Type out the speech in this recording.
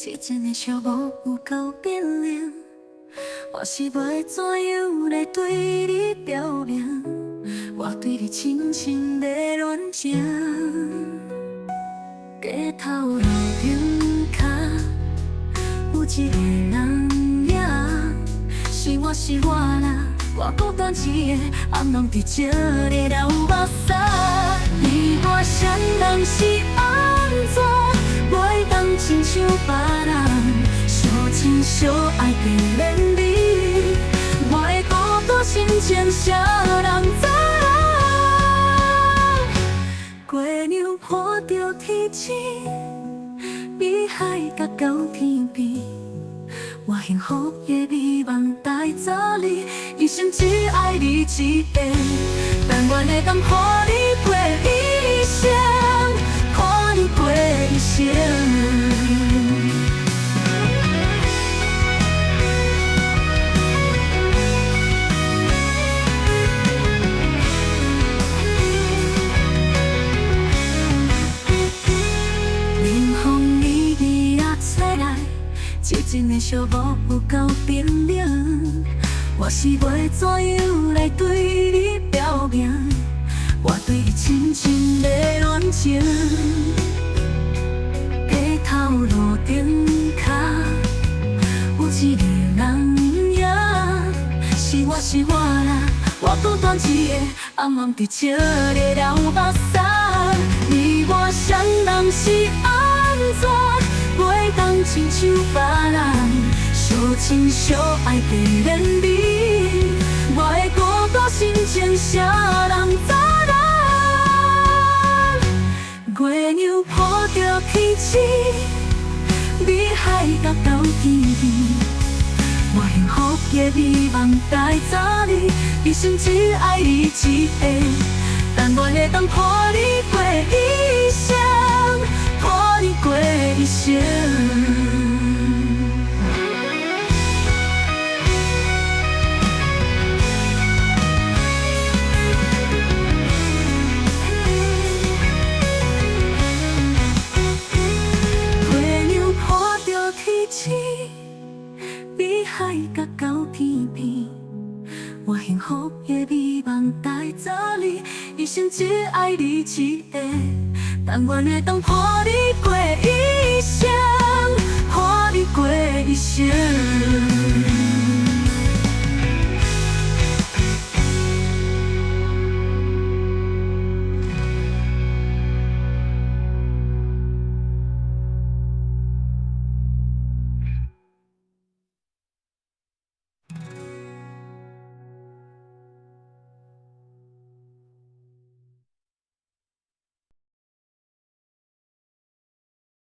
之前的小无有够冰冷，我是要怎样来对你表明？我对你深深的恋情。街头路顶脚，有一个人影，是我啦，我孤单一个，暗拢伫这里流目屎。你我双人是安怎？袂当亲像别人，相亲相爱的连你，我的孤单心情啥人知？月亮看着天星，比海甲到天边，我幸福的美梦带走你，一生只爱你一个，但愿会当伴你过一生，伴你过一生。冷风依依也吹来，之前的小无有够冰冷，我是要怎样来对你表明？我对你深深的恋情。街头路顶脚，有一个人影，是我啦，我孤单一个，暗暗伫这里流目屎。你我双人是安怎？袂当亲像别人，相亲相爱地连你，我的孤单心情啥人知？月亮抱着天星，比海角到天边，我幸福的美梦带走你，一生只爱你一个，但愿会当伴你过一生，伴你过一生。比海角到天边，我幸福的美梦带走你，一生只爱你一个，但愿会当伴你过一生，伴你过一生。